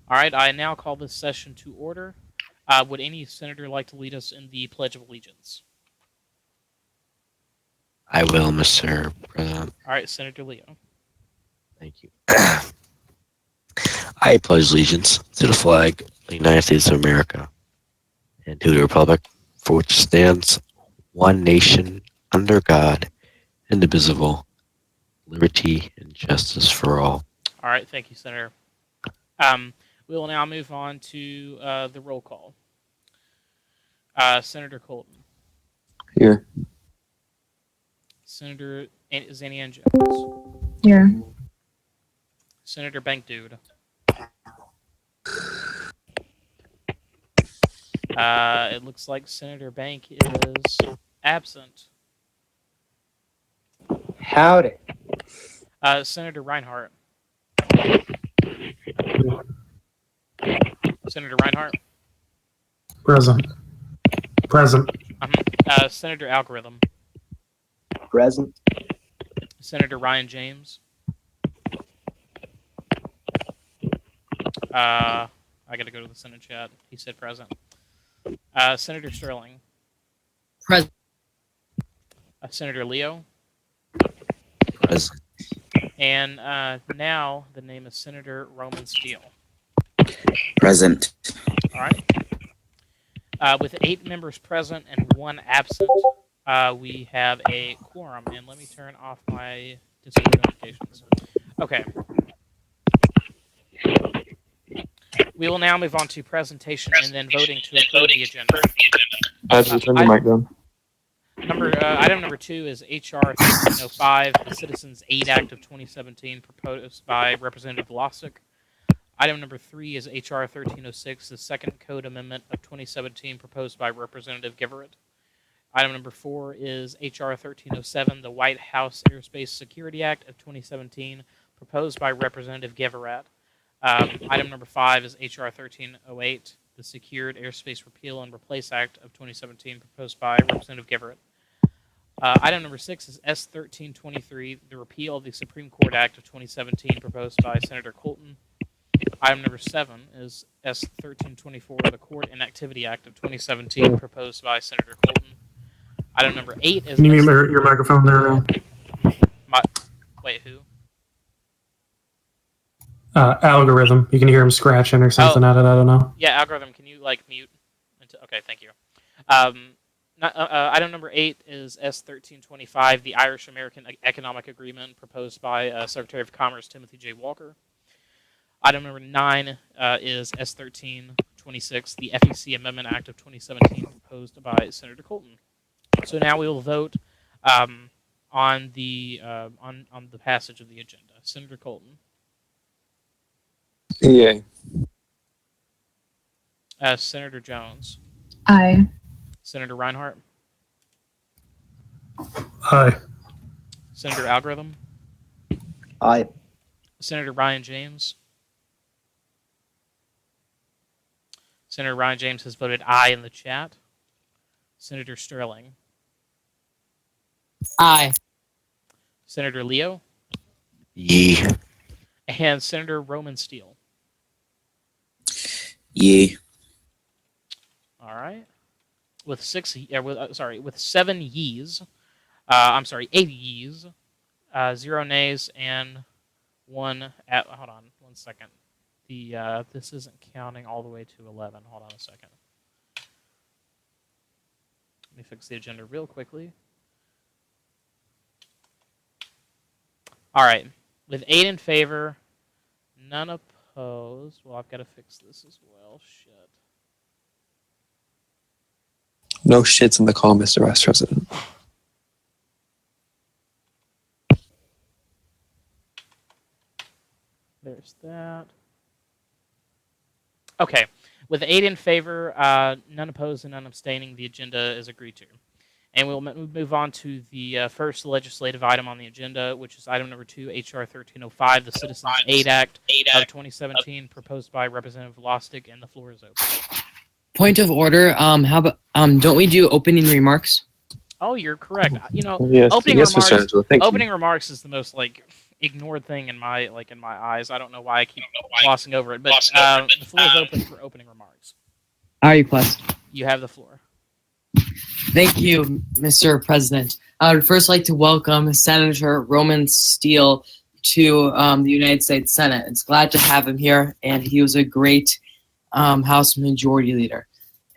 All right, I now call this session to order. Would any senator like to lead us in the Pledge of Allegiance? I will, Mr. President. All right, Senator Leo. Thank you. I pledge allegiance to the flag of the United States of America and to the republic for which it stands, one nation, under God, indivisible, liberty and justice for all. All right, thank you, Senator. We will now move on to the roll call. Senator Colton. Here. Senator Zanian Jones. Here. Senator Bankdude. It looks like Senator Bank is absent. Howdy. Senator Reinhardt. Senator Reinhardt. Present. Senator Algorithm. Present. Senator Ryan James. I got to go to the Senate chat. He said present. Senator Sterling. Present. Senator Leo. Present. And now the name is Senator Roman Steele. Present. All right. With 8 members present and 1 absent, we have a quorum. And let me turn off my Discord notifications. Okay. We will now move on to presentation and then voting to approve the agenda. Turn your mic down. Item number 2 is H.R. 1305, the Citizens Aid Act of 2017, proposed by Representative Vlasic. Item number 3 is H.R. 1306, the Second Code Amendment of 2017, proposed by Representative Giverett. Item number 4 is H.R. 1307, the White House Airspace Security Act of 2017, proposed by Representative Giverett. Item number 5 is H.R. 1308, the Secured Airspace Repeal and Replace Act of 2017, proposed by Representative Giverett. Item number 6 is S. 1323, the Repeal of the Supreme Court Act of 2017, proposed by Senator Colton. Item number 7 is S. 1324, the Court Inactivity Act of 2017, proposed by Senator Colton. Item number 8 is... Can you mute your microphone there? Wait, who? Algorithm. You can hear him scratching or something. I don't know. Yeah, Algorithm, can you, mute? Okay, thank you. Item number 8 is S. 1325, the Irish-American Economic Agreement, proposed by Secretary of Commerce Timothy J. Walker. Item number 9 is S. 1326, the FEC Amendment Act of 2017, proposed by Senator Colton. So now we will vote on the passage of the agenda. Senator Colton. Yay. Senator Jones. Aye. Senator Reinhardt. Aye. Senator Algorithm. Aye. Senator Ryan James. Senator Ryan James has voted aye in the chat. Senator Sterling. Aye. Senator Leo. Yee. And Senator Roman Steele. Yee. All right. With 7 yeas. 8 yeas, 0 nays, and 1. Hold on, 1 second. This isn't counting all the way to 11. Hold on a second. Let me fix the agenda real quickly. All right. With 8 in favor, none opposed. Well, I've got to fix this as well. Shit. No shits in the call, Mr. Vice President. There's that. Okay. With 8 in favor, none opposed, and none abstaining, the agenda is agreed to. And we'll move on to the first legislative item on the agenda, which is item number 2, H.R. 1305, the Citizens Aid Act of 2017, proposed by Representative Vlasic, and the floor is open. Point of order. How about don't we do opening remarks? Oh, you're correct. You know, Yes, opening yes, remarks. Mr. Angelo, thank you. Opening remarks is the most ignored thing in my eyes. I don't know why I keep glossing over it, but the floor is open for opening remarks. I request. You have the floor. Thank you, Mr. President. I would first like to welcome Senator Roman Steele to the United States Senate. It's glad to have him here, and he was a great House Majority Leader.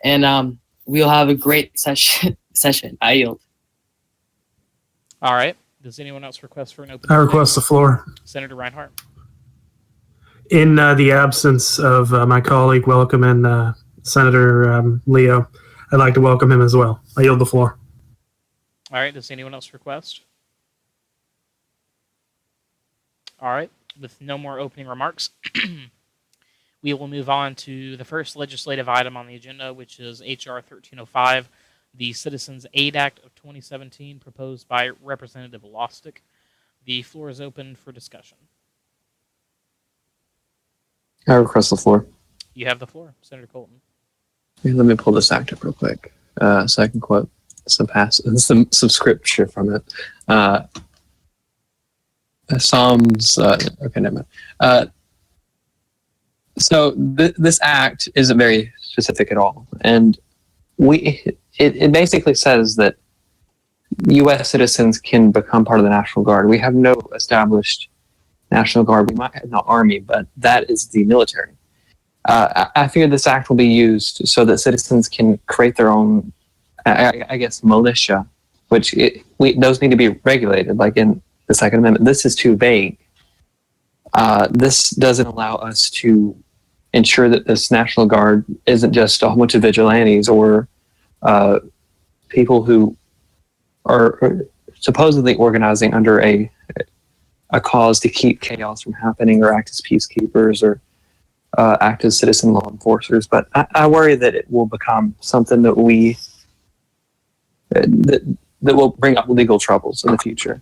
And we'll have a great session. I yield. All right. Does anyone else request for an open? I request the floor. Senator Reinhardt. In the absence of my colleague, welcoming Senator Leo, I'd like to welcome him as well. I yield the floor. All right. Does anyone else request? All right. With no more opening remarks, we will move on to the first legislative item on the agenda, which is H.R. 1305, the Citizens Aid Act of 2017, proposed by Representative Lostick. The floor is open for discussion. I request the floor. You have the floor, Senator Colton. Let me pull this act up real quick, so I can quote some scripture from it. Psalms. Okay, never mind. So this act isn't very specific at all, and it basically says that U.S. citizens can become part of the National Guard. We have no established National Guard. We might have an army, but that is the military. I fear this act will be used so that citizens can create their own, I guess, militia, which those need to be regulated, like in the Second Amendment. This is too vague. This doesn't allow us to ensure that this National Guard isn't just a whole bunch of vigilantes or people who are supposedly organizing under a cause to keep chaos from happening or act as peacekeepers or act as citizen law enforcers. But I worry that it will become something that that will bring up legal troubles in the future.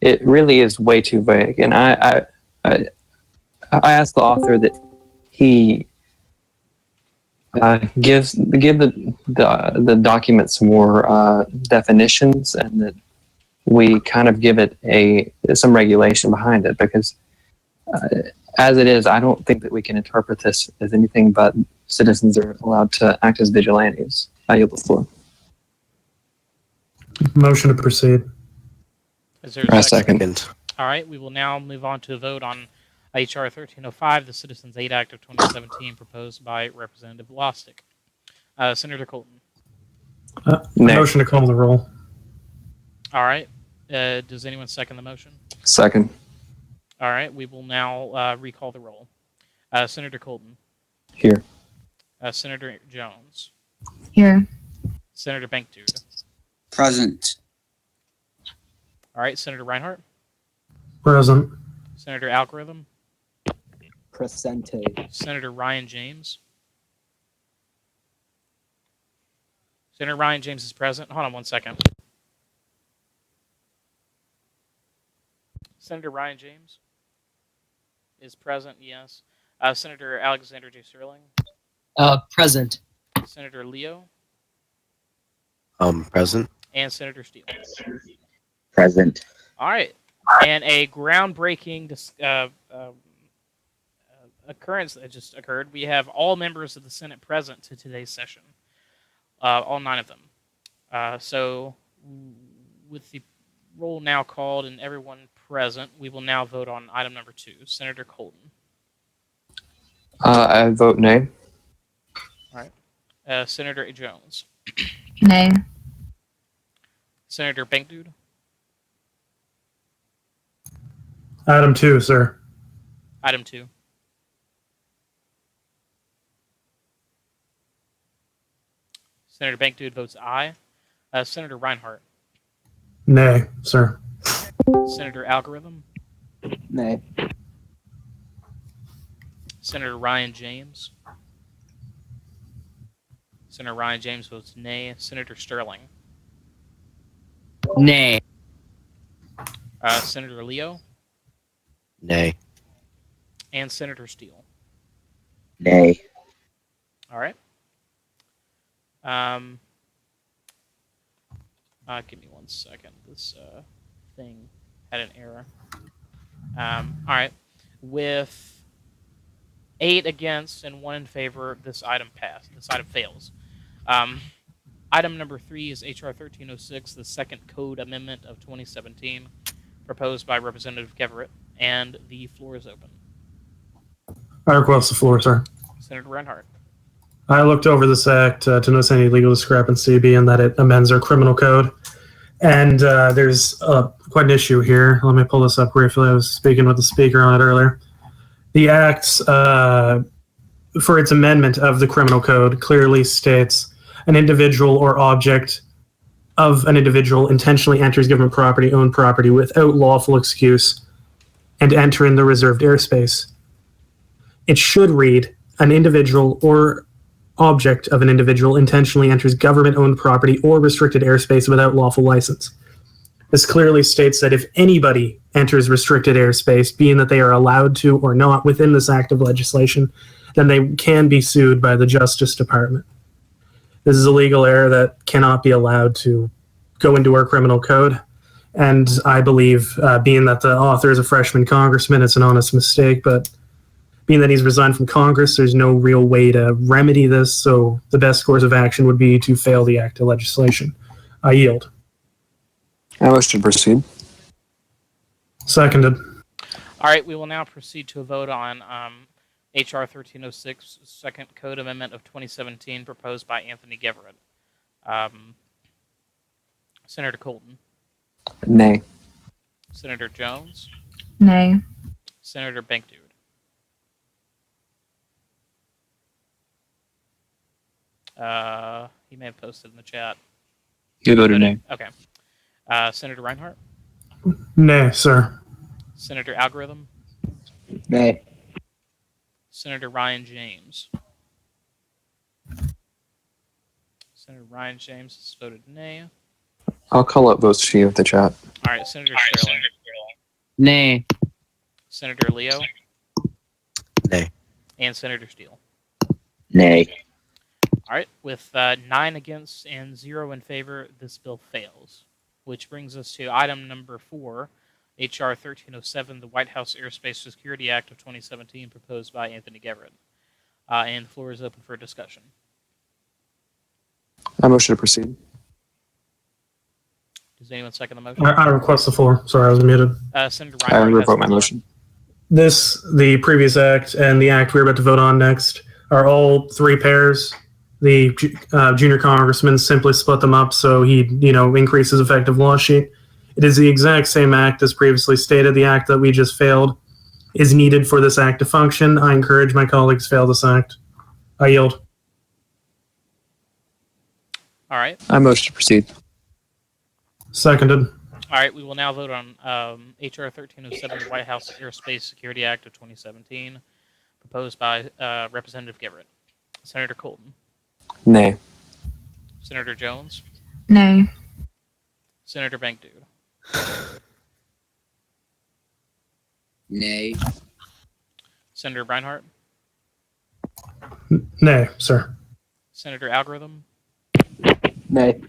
It really is way too vague, and I asked the author that he give the document some more definitions, and that we kind of give it some regulation behind it, because as it is, I don't think that we can interpret this as anything but citizens are allowed to act as vigilantes. I yield the floor. Motion to proceed. Is there a second? Second. All right. We will now move on to a vote on H.R. 1305, the Citizens Aid Act of 2017, proposed by Representative Lostick. Senator Colton. Motion to call the roll. All right. Does anyone second the motion? Second. All right. We will now recall the roll. Senator Colton. Here. Senator Jones. Here. Senator Bankdude. Present. All right. Senator Reinhardt. Present. Senator Algorithm. Presente. Senator Ryan James. Senator Ryan James is present. Hold on one second. Senator Ryan James is present, yes. Senator Alexander J. Sterling. Present. Senator Leo. Present. And Senator Steele. Present. All right. And a groundbreaking occurrence that just occurred. We have all members of the Senate present to today's session. All 9 of them. So with the roll now called and everyone present, we will now vote on item number 2. Senator Colton. I vote nay. All right. Senator Jones. Nay. Senator Bankdude. Item 2, sir. Item 2. Senator Bankdude votes aye. Senator Reinhardt. Nay, sir. Senator Algorithm. Nay. Senator Ryan James. Senator Ryan James votes nay. Senator Sterling. Nay. Senator Leo. Nay. And Senator Steele. Nay. All right. Give me one second. This thing Had an error. All right. With 8 against and 1 in favor, this item passed. This item fails. Item number 3 is H.R. 1306, the second code amendment of 2017, proposed by Representative Geverett, and the floor is open. I request the floor, sir. Senator Reinhardt. I looked over this act to notice any legal discrepancy, being that it amends our criminal code. And there's quite an issue here. Let me pull this up briefly. I was speaking with the speaker on it earlier. The act, for its amendment of the criminal code, clearly states an individual or object of an individual intentionally enters government property, owned property, without lawful excuse and enter in the reserved airspace. It should read an individual or object of an individual intentionally enters government-owned property or restricted airspace without lawful license. This clearly states that if anybody enters restricted airspace, being that they are allowed to or not within this act of legislation, then they can be sued by the Justice Department. This is a legal error that cannot be allowed to go into our criminal code. And I believe, being that the author is a freshman congressman, it's an honest mistake, but being that he's resigned from Congress, there's no real way to remedy this, so the best course of action would be to fail the act of legislation. I yield. I wish to proceed. Seconded. All right, we will now proceed to a vote on H.R. 1306, second code amendment of 2017, proposed by Anthony Geverett. Senator Colton. Nay. Senator Jones. Nay. Senator Bankdude. He may have posted in the chat. You voted nay. Okay. Senator Reinhardt. Nay, sir. Senator Algorithm. Nay. Senator Ryan James. Senator Ryan James has voted nay. I'll call up votes for you with the chat. All right, Senator Sterling. Nay. Senator Leo. Nay. And Senator Steele. Nay. All right, with 9 against and 0 in favor, this bill fails. Which brings us to item number 4, H.R. 1307, the White House Airspace Security Act of 2017, proposed by Anthony Geverett. And the floor is open for discussion. I motion to proceed. Does anyone second the motion? I request the floor. Sorry, I was muted. Senator I Reinhardt has revoke the my floor. motion. The previous act, and the act we're about to vote on next are all 3 pairs. The junior congressman simply split them up so he, increases effective law sheet. It is the exact same act as previously stated. The act that we just failed is needed for this act to function. I encourage my colleagues to fail this act. I yield. All right. I motion to proceed. Seconded. All right, we will now vote on H.R. 1307, the White House Airspace Security Act of 2017, proposed by Representative Geverett. Senator Colton. Nay. Senator Jones. Nay. Senator Bankdude. Nay. Senator Reinhardt. Nay, sir. Senator Algorithm. Nay.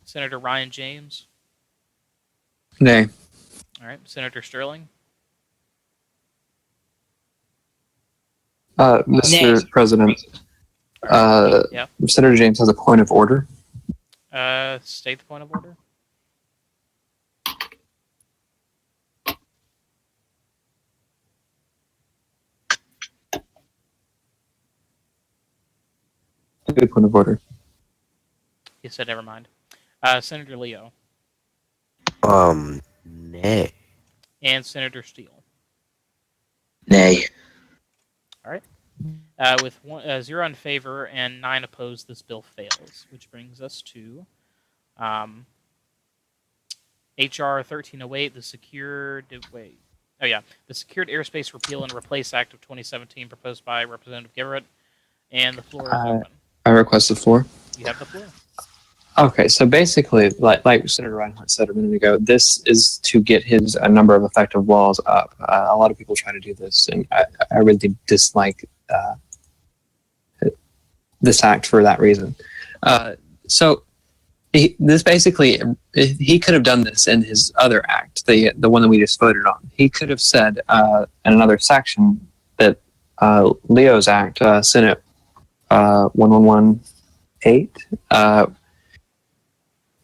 Senator Ryan James. Nay. All right, Senator Sterling. Mr. Nay. President, Yeah. Senator James has a point of order. State the point of order. Good point of order. He said never mind. Senator Leo. Nay. And Senator Steele. Nay. With 0 in favor and 9 opposed, this bill fails. Which brings us to H.R. 1308, the Secured Airspace Repeal and Replace Act of 2017, proposed by Representative Geverett. And the floor is open. I request the floor. You have the floor. Okay, so basically, like Senator Reinhardt said a minute ago, this is to get his number of effective laws up. A lot of people try to do this, and I really dislike this act for that reason. So this basically, he could have done this in his other act, the one that we just voted on. He could have said in another section that Leo's act, Senate 1118,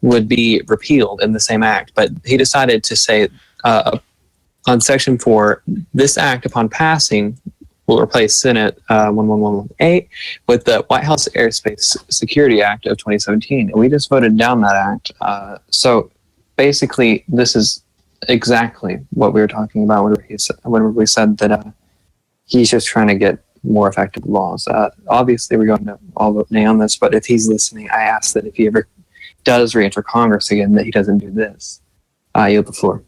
would be repealed in the same act, but he decided to say on section 4, this act upon passing will replace Senate 11118 with the White House Airspace Security Act of 2017, and we just voted down that act. So basically, this is exactly what we were talking about whenever we said that he's just trying to get more effective laws. Obviously, we're going to all vote nay on this, but if he's listening, I ask that if he ever does re-enter Congress again, that he doesn't do this. I yield the floor.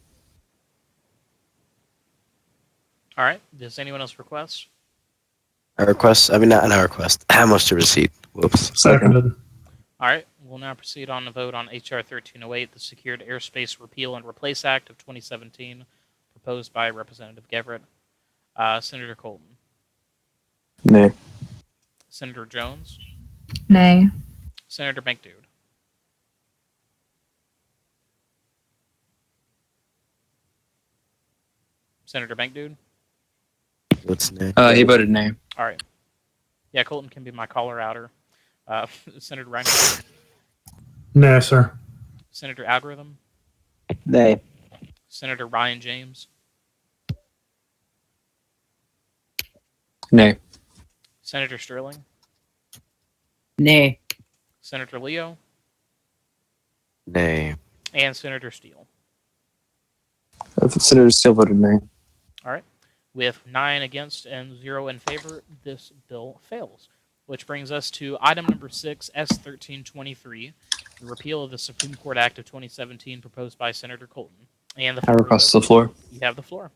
All right. Does anyone else request? I request, I mean, not a request. How much to receipt? Whoops. Seconded. All right. We'll now proceed on the vote on H.R. 1308, the Secured Airspace Repeal and Replace Act of 2017, proposed by Representative Everett. Senator Colton. Nay. Senator Jones. Nay. Senator Bankdude. Senator Bankdude. What's next? He voted nay. All right. Yeah, Colton can be my caller outer. Senator Reinhardt. No, sir. Senator Algorithm. Nay. Senator Ryan James. Nay. Senator Sterling. Nay. Senator Leo. Nay. And Senator Steele. Senator Steele voted nay. All right. With 9 against and 0 in favor, this bill fails. Which brings us to item number 6, S1323, the repeal of the Supreme Court Act of 2017 proposed by Senator Colton. And I request the floor. You have the floor.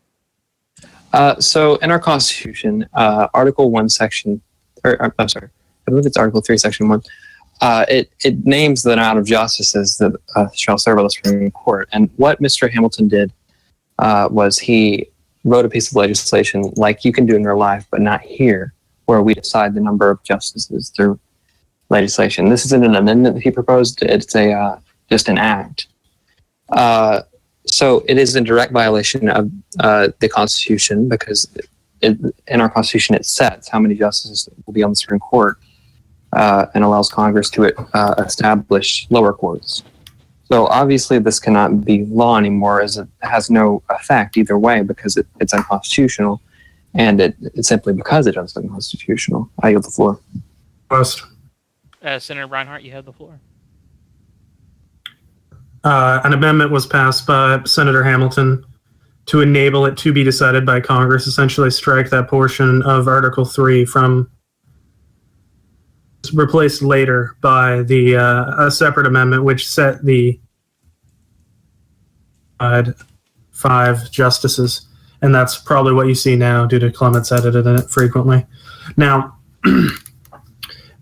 So in our Constitution, Article 1, Section, I'm sorry, I believe it's Article 3, Section 1, it names the amount of justices that shall serve on the Supreme Court. And what Mr. Hamilton did was he wrote a piece of legislation like you can do in real life, but not here, where we decide the number of justices through legislation. This isn't an amendment that he proposed. It's just an act. So it is in direct violation of the Constitution because in our Constitution it sets how many justices will be on the Supreme Court and allows Congress to establish lower courts. So obviously this cannot be law anymore as it has no effect either way because it's unconstitutional. And it's simply because it is unconstitutional. I yield the floor. Request. Senator Reinhardt, you have the floor. An amendment was passed by Senator Hamilton to enable it to be decided by Congress, essentially strike that portion of Article 3 from replaced later by the a separate amendment which set the 5 justices. And that's probably what you see now due to Clements edited it frequently. Now,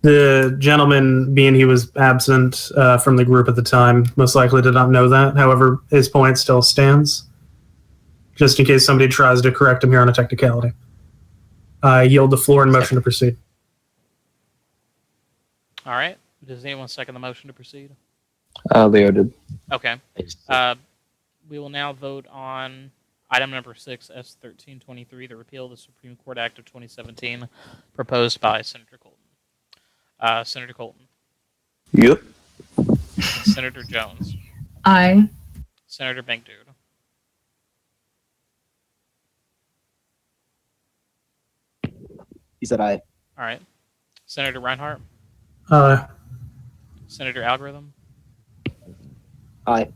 the gentleman, being he was absent from the group at the time, most likely did not know that. However, his point still stands, just in case somebody tries to correct him here on a technicality. I yield the floor and motion to proceed. All right. Does anyone second the motion to proceed? Leo did. Okay. We will now vote on item number 6, S1323, the repeal of the Supreme Court Act of 2017, proposed by Senator Colton. Senator Colton. Yep. Senator Jones. Aye. Senator Bankdude. He said aye. All right. Senator Reinhardt. Senator Algorithm. Aye.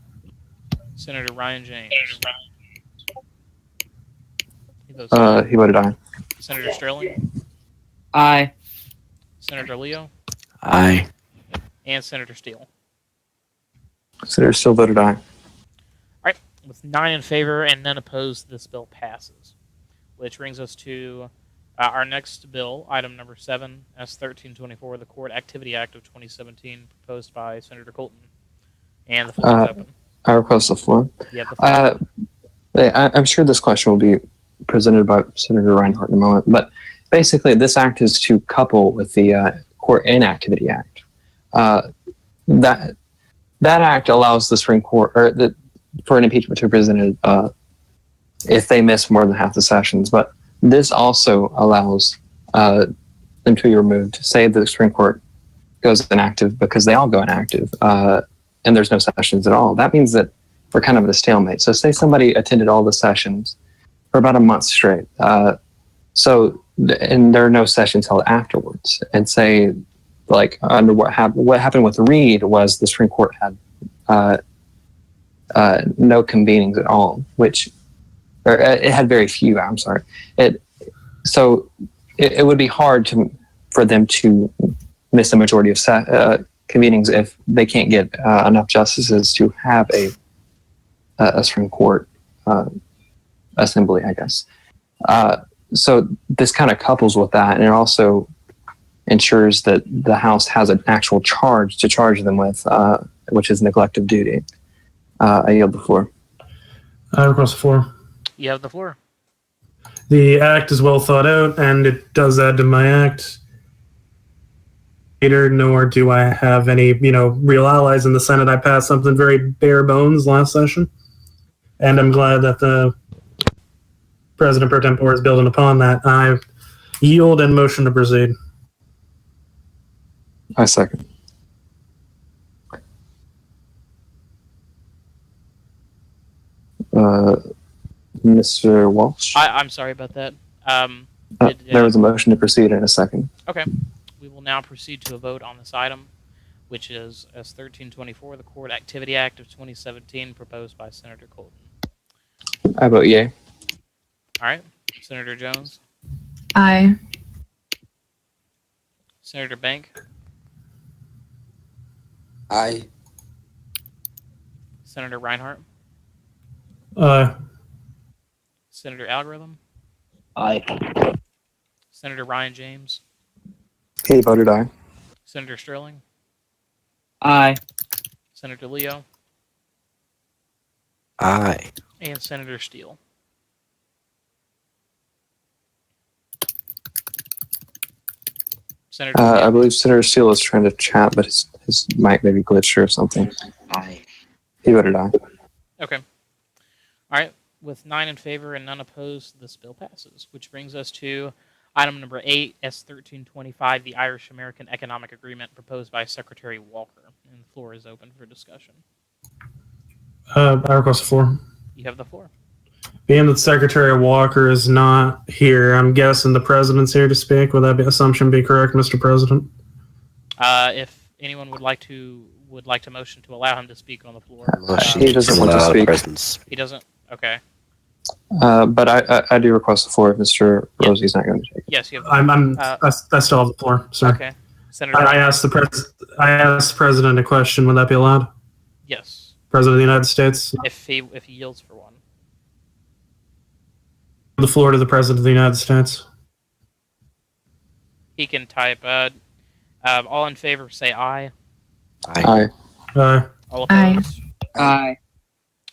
Senator Ryan James. He votes He voted aye. Senator Sterling. Aye. Senator Leo. Aye. And Senator Steele. Senator Steele voted aye. All right. With 9 in favor and none opposed, this bill passes. Which brings us to our next bill, item number 7, S1324, the Court Activity Act of 2017, proposed by Senator Colton. And the floor is open. I request the floor. You have the floor. I'm sure this question will be presented by Senator Reinhardt in a moment, but basically this act is to couple with the Court Inactivity Act. That that act allows the Supreme Court, for an impeachment to be presented if they miss more than half the sessions. But this also allows them to be removed. Say the Supreme Court goes inactive because they all go inactive, and there's no sessions at all. That means that we're kind of at a stalemate. So say somebody attended all the sessions for about a month straight. And there are no sessions held afterwards. And say, like, under what happened with Reed was the Supreme Court had no convenings at all, it had very few. I'm sorry. It would be hard for them to miss a majority of convenings if they can't get enough justices to have a Supreme Court assembly, I guess. So this kind of couples with that, and it also ensures that the House has an actual charge to charge them with, which is neglect of duty. I yield the floor. I request the floor. You have the floor. The act is well thought out, and it does add to my act. Nor do I have any, real allies in the Senate. I passed something very bare bones last session, and I'm glad that the President pro tempore is building upon that. I yield and motion to proceed. I second. Mr. Walsh? I'm sorry about that. There was a motion to proceed in a second. Okay. We will now proceed to a vote on this item, which is S-1324, the Court Activity Act of 2017, proposed by Senator Colton. I vote yea. All right. Senator Jones? Aye. Senator Bank? Aye. Senator Reinhart? Aye. Senator Algorithm? Aye. Senator Ryan James? He voted aye. Senator Sterling? Aye. Senator Leo? Aye. And Senator Steele? Senator I believe Senator Steele is trying to chat, but his mic maybe glitched or something. Aye. He voted aye. Okay. All right. With 9 in favor and none opposed, this bill passes, which brings us to item number 8, S-1325, the Irish-American Economic Agreement proposed by Secretary Walker. And the floor is open for discussion. I request the floor. You have the floor. Being that Secretary Walker is not here, I'm guessing the President's here to speak. Would that assumption be correct, Mr. President? If anyone would like to motion to allow him to speak on the floor. He doesn't want to Allow speak. presence. He doesn't? Okay. But I do request the floor if Mr. Rosie's not going to take it. Yes, you have I still have the floor, sir. Okay. Senator I asked the President a question. Would that be allowed? Yes. President of the United States. If he yields for one. The floor to the President of the United States. He can type all in favor say aye. Aye. Aye. All Aye. opposed? Aye.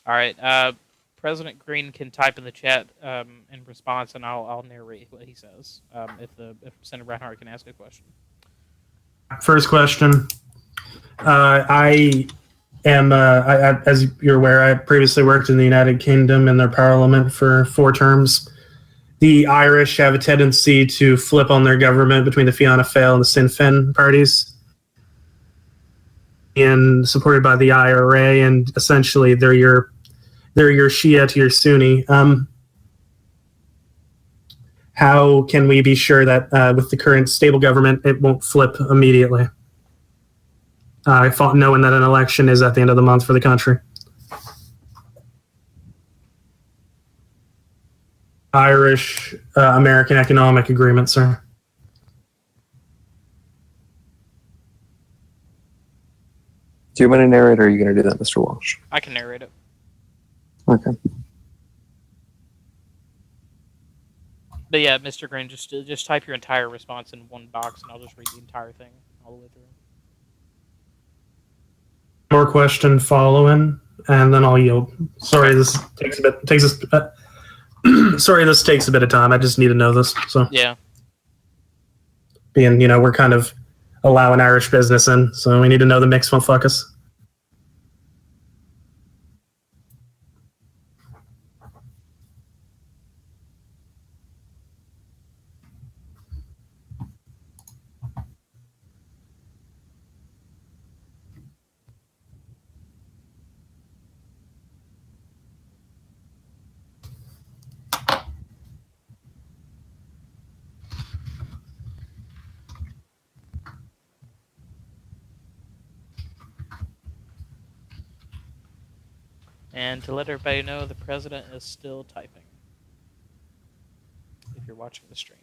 All right. President Green can type in the chat in response, and I'll narrate what he says. If Senator Reinhart can ask a question. First question. I am, as you're aware, I previously worked in the United Kingdom in their parliament for 4 terms. The Irish have a tendency to flip on their government between the Fianna Fáil and the Sinn Féin parties, and supported by the IRA, and essentially they're your Shia to your Sunni. How can we be sure that with the current stable government, it won't flip immediately? Knowing that an election is at the end of the month for the country. Irish American Economic Agreement, sir. Do you want to narrate, or are you going to do that, Mr. Walsh? I can narrate it. Okay. But yeah, Mr. Green, just type your entire response in one box, and I'll just read the entire thing all the way through. More question following, and then I'll yield. Sorry, this takes a bit. Sorry, this takes a bit of time. I just need to know this. So Yeah. being, we're kind of allowing Irish business in, so we need to know the mix won't fuck us. And to let everybody know, the president is still typing. If you're watching the stream.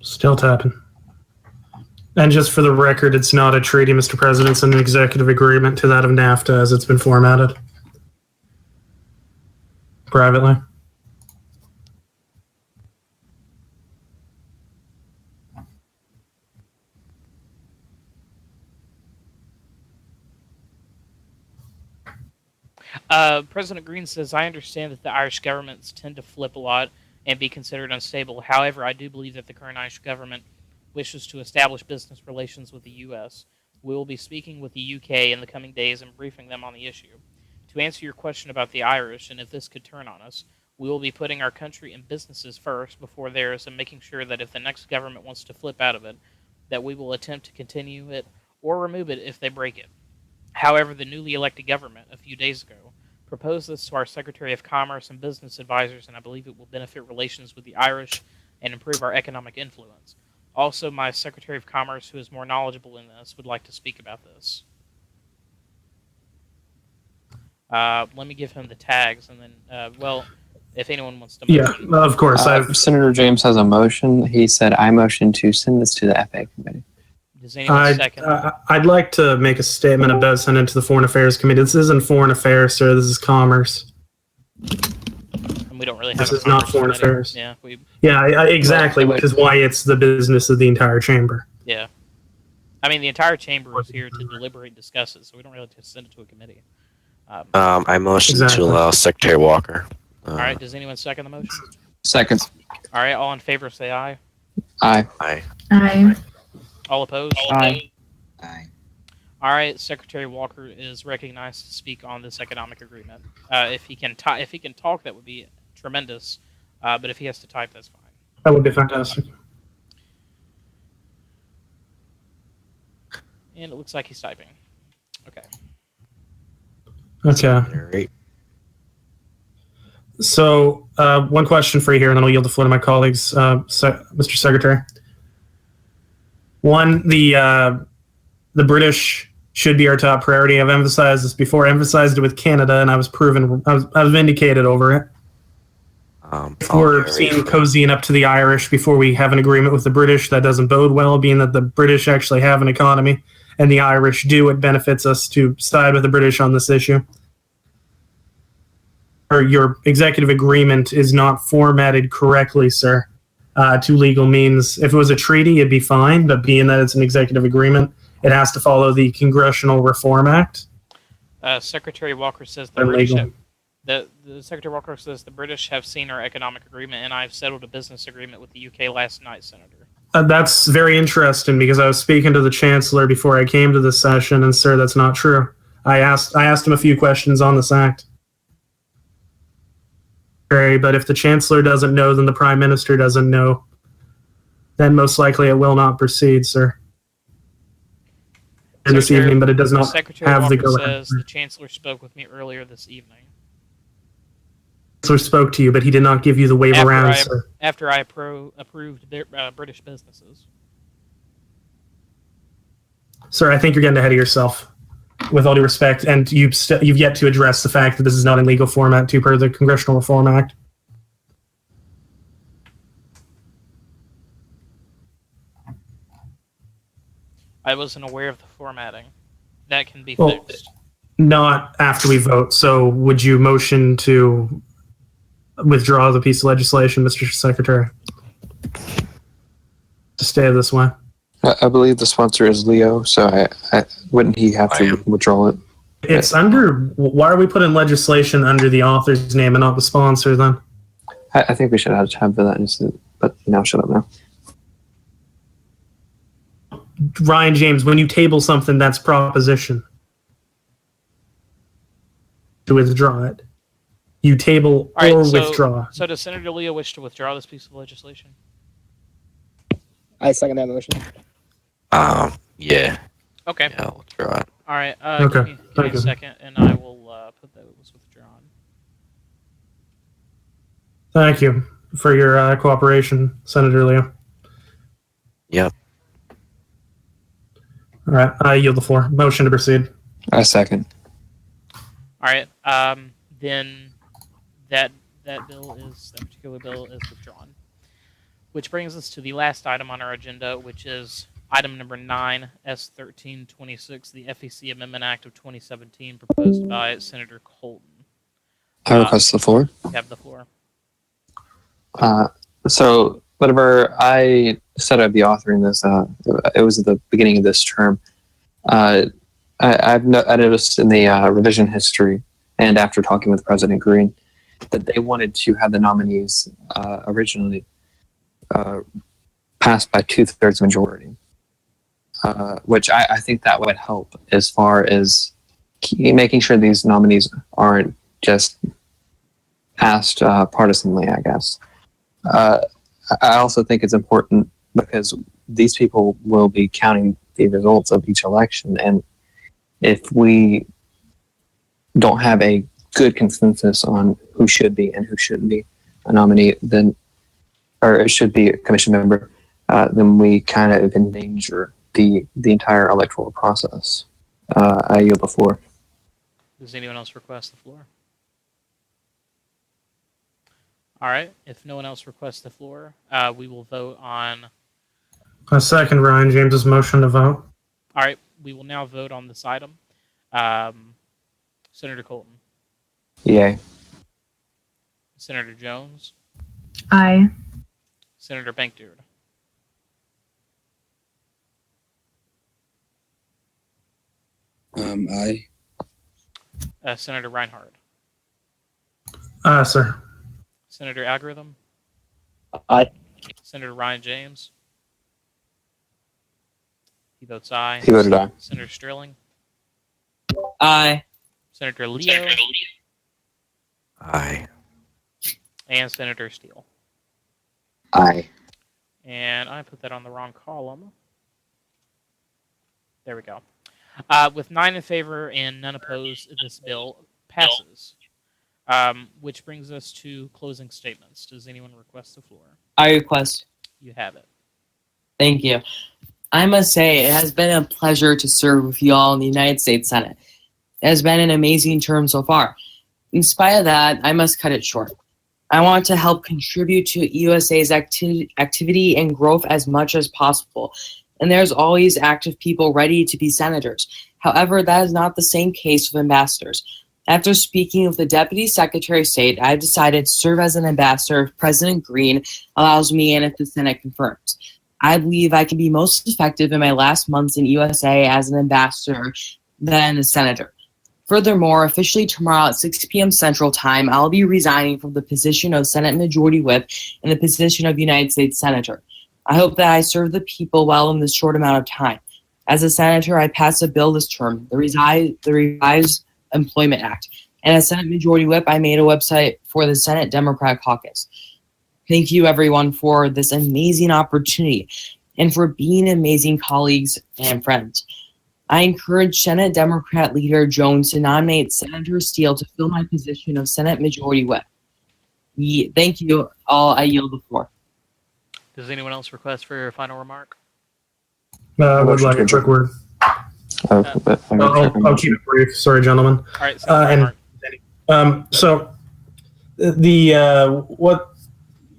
Still tapping. And just for the record, it's not a treaty, Mr. President. It's an executive agreement to that of NAFTA as it's been formatted. Privately. President Green says, I understand that the Irish governments tend to flip a lot and be considered unstable. However, I do believe that the current Irish government wishes to establish business relations with the U.S. We will be speaking with the U.K. in the coming days and briefing them on the issue. To answer your question about the Irish and if this could turn on us, we will be putting our country and businesses first before theirs and making sure that if the next government wants to flip out of it, that we will attempt to continue it or remove it if they break it. However, the newly elected government, a few days ago, proposed this to our Secretary of Commerce and business advisors, and I believe it will benefit relations with the Irish and improve our economic influence. Also, my Secretary of Commerce, who is more knowledgeable in this, would like to speak about this. Let me give him the tags, and then, well, if anyone wants to motion. Yeah, of course. Senator James has a motion. He said, I motion to send this to the FA committee. Does anyone second? I'd like to make a statement about sending it to the Foreign Affairs Committee. This isn't Foreign Affairs, sir. This is Commerce. And we don't really have This is not Foreign committee. Affairs. Yeah, exactly, which is why it's the business of the entire chamber. yeah. I mean, the entire chamber is here to deliberate and discuss it, so we don't really have to send it to a committee. I motion Exactly. to allow Secretary Walker. All right, does anyone second the motion? Second. All right, all in favor say aye. Aye. Aye. Aye. All opposed? Aye. All right, Secretary Walker is recognized to speak on this economic agreement. If he can talk, that would be tremendous. But if he has to type, that's fine. That would be fantastic. And it looks like he's typing. Okay. Okay. All right. So, one question for you here, and then I'll yield the floor to my colleagues, Mr. Secretary. One, the British should be our top priority. I've emphasized this before. I emphasized it with Canada, and I was vindicated over it. We're seeing cozying up to the Irish before we have an agreement with the British. That doesn't bode well, being that the British actually have an economy, and the Irish do. It benefits us to side with the British on this issue. Or your executive agreement is not formatted correctly, sir, to legal means. If it was a treaty, it'd be fine, but being that it's an executive agreement, it has to follow the Congressional Reform Act. Secretary Walker says the They're British legal. have, the Secretary Walker says the British have seen our economic agreement, and I've settled a business agreement with the UK last night, Senator. That's very interesting because I was speaking to the Chancellor before I came to this session, and sir, that's not true. I asked him a few questions on this act. But if the Chancellor doesn't know, then the Prime Minister doesn't know. Then most likely it will not proceed, sir. And this evening, but it does not Secretary have Walker the go-ahead. says the Chancellor spoke with me earlier this evening. Chancellor spoke to you, but he did not give you the wave around, sir. After I approved British businesses. Sir, I think you're getting ahead of yourself. With all due respect, and you've yet to address the fact that this is not in legal format per the Congressional Reform Act. I wasn't aware of the formatting. That can be Well, fixed. Not after we vote. So would you motion to withdraw the piece of legislation, Mr. Secretary? To stay this way? I believe the sponsor is Leo, so wouldn't he have to withdraw it? It's under. Why are we putting legislation under the author's name and not the sponsor then? I think we should have that instead, but now shut up now. Ryan James, when you table something, that's proposition. To withdraw it. You table All right, or so, withdraw. So does Senator Leo wish to withdraw this piece of legislation? I second that motion. Yeah. Okay. Yeah, I'll withdraw it. All right. Okay, Give me thank a you. second, and I will put that it was withdrawn. Thank you for your cooperation, Senator Leo. Yep. All right, I yield the floor. Motion to proceed. I second. All right. Then that particular bill is withdrawn. Which brings us to the last item on our agenda, which is item number 9, S1326, the FEC Amendment Act of 2017, proposed by Senator Colton. I request the floor. You have the floor. So whenever I said I'd be authoring this, it was at the beginning of this term. I noticed in the revision history and after talking with President Green that they wanted to have the nominees originally passed by 2/3 majority, which I think that would help as far as making sure these nominees aren't just passed partisanly, I guess. I also think it's important because these people will be counting the results of each election, and if we don't have a good consensus on who should be and who shouldn't be a nominee, then, or it should be a commission member, then we kind of endanger the entire electoral process. I yield the floor. Does anyone else request the floor? All right. If no one else requests the floor, we will vote on. I second Ryan James's motion to vote. All right. We will now vote on this item. Senator Colton. Yay. Senator Jones. Aye. Senator Bankbeard. Aye. Senator Reinhardt. Sir. Senator Algorithm. Aye. Senator Ryan James. He votes aye. He voted aye. Senator Sterling. Aye. Senator Leo. Aye. And Senator Steele. Aye. And I put that on the wrong column. There we go. With 9 in favor and none opposed, this bill passes. Which brings us to closing statements. Does anyone request the floor? I request. You have it. Thank you. I must say, it has been a pleasure to serve with you all in the United States Senate. It has been an amazing term so far. In spite of that, I must cut it short. I want to help contribute to USA's activity and growth as much as possible. And there's always active people ready to be senators. However, that is not the same case with ambassadors. After speaking with the Deputy Secretary of State, I have decided to serve as an ambassador if President Green allows me and if the Senate confirms. I believe I can be most effective in my last months in USA as an ambassador than a senator. Furthermore, officially tomorrow at 6 p.m. Central Time, I'll be resigning from the position of Senate Majority Whip and the position of United States Senator. I hope that I serve the people well in this short amount of time. As a senator, I passed a bill this term, the Revised Employment Act. And as Senate Majority Whip, I made a website for the Senate Democrat Caucus. Thank you, everyone, for this amazing opportunity and for being amazing colleagues and friends. I encourage Senate Democrat Leader Jones to nominate Senator Steele to fill my position of Senate Majority Whip. Thank you all. I yield the floor. Does anyone else request for your final remark? I would like a quick word. I'll keep it brief. Sorry, gentlemen. All right. Senator Reinhardt. So what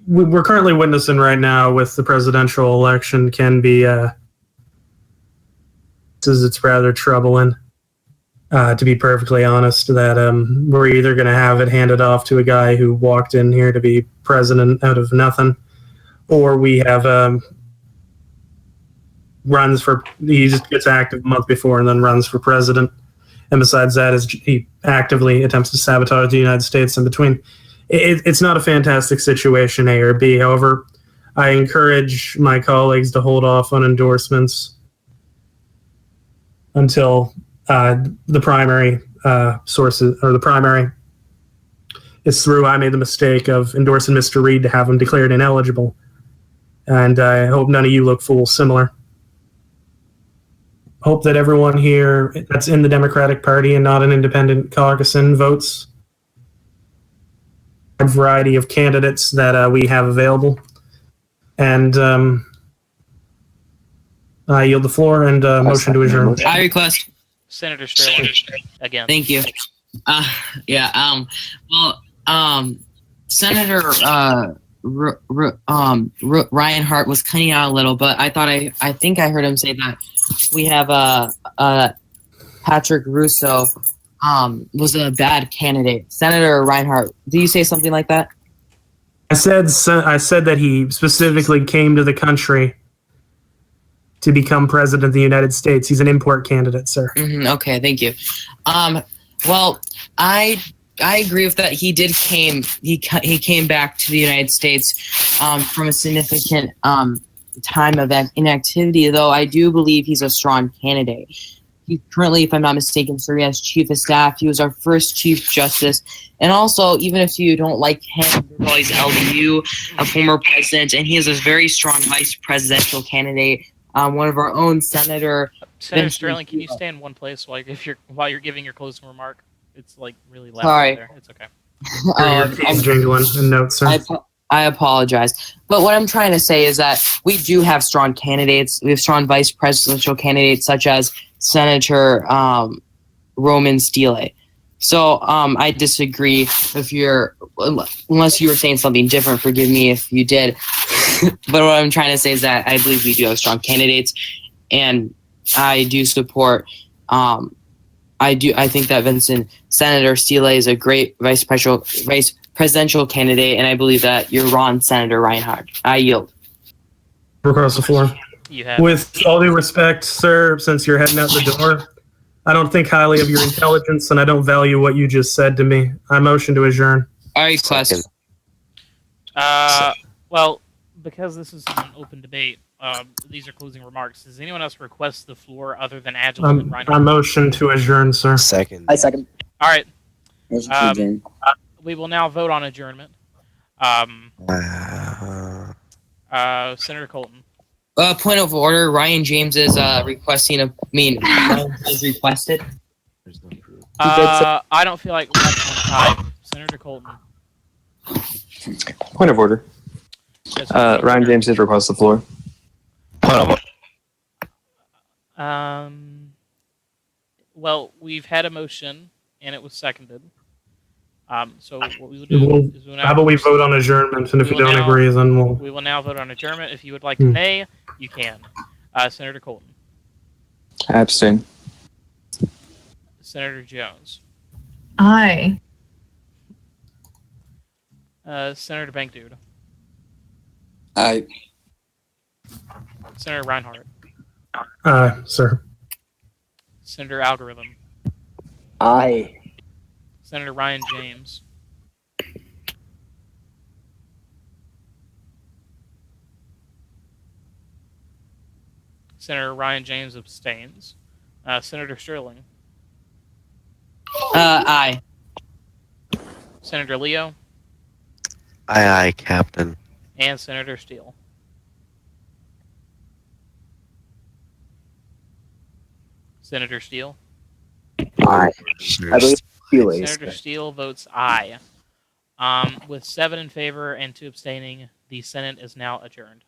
we're currently witnessing right now with the presidential election can be it's rather troubling, to be perfectly honest, that we're either going to have it handed off to a guy who walked in here to be president out of nothing, or we have he just gets active a month before and then runs for president. And besides that, he actively attempts to sabotage the United States in between. It's not a fantastic situation, A or B. However, I encourage my colleagues to hold off on endorsements until the primary sources or the primary is through. I made the mistake of endorsing Mr. Reed to have him declared ineligible, and I hope none of you look fools similar. Hope that everyone here that's in the Democratic Party and not an independent caucusman votes a variety of candidates that we have available. And I yield the floor and motion to adjourn. I request. Senator Sterling again. Thank you. Senator Ryan Hart was cutting out a little, but I think I heard him say that we have Patrick Russo was a bad candidate. Senator Reinhardt, do you say something like that? I said that he specifically came to the country to become president of the United States. He's an import candidate, sir. Okay, thank you. Well, I agree with that. He came back to the United States from a significant time of inactivity, though I do believe he's a strong candidate. He currently, if I'm not mistaken, serving as chief of staff. He was our first chief justice. And also, even if you don't like him, there's always LDU, a former president, and he is a very strong vice presidential candidate. One of our own Senator Sterling, can you stay in one place while you're giving your closing remark? It's like really loud Sorry. there. It's okay. Keep jingling and notes, sir. I apologize. But what I'm trying to say is that we do have strong candidates. We have strong vice presidential candidates such as Senator Roman Steele. So I disagree unless you were saying something different. Forgive me if you did. But what I'm trying to say is that I believe we do have strong candidates, and I do support. I think that Senator Steele is a great vice presidential candidate, and I believe that you're wrong, Senator Reinhardt. I yield. Across the floor. You have. With all due respect, sir, since you're heading out the door, I don't think highly of your intelligence, and I don't value what you just said to me. I motion to adjourn. I request. Well, because this is an open debate, these are closing remarks. Does anyone else request the floor other than Agile and Reinhardt? I motion to adjourn, sir. Second. I second. All right. Motion to adjourn. We will now vote on adjournment. Senator Colton. Point of order. Ryan James is requesting. Is requested. There's no proof. I don't feel like time. Senator Colton. Point of order. Yes, Ryan James did request the floor. Well, we've had a motion, and it was seconded. So what we will do is How about we vote on adjournment, and if you don't agree, then we will now vote on adjournment. If you would like to nay, you can. Senator Colton. I abstain. Senator Jones. Aye. Senator Bankdude. Aye. Senator Reinhardt. sir. Senator Algorithm. Aye. Senator Ryan James. Senator Ryan James abstains. Senator Sterling. Aye. Senator Leo. Aye, Captain. And Senator Steele. Senator Steele. Aye. I believe Steele is. Senator Steele votes aye. With 7 in favor and 2 abstaining, the Senate is now adjourned.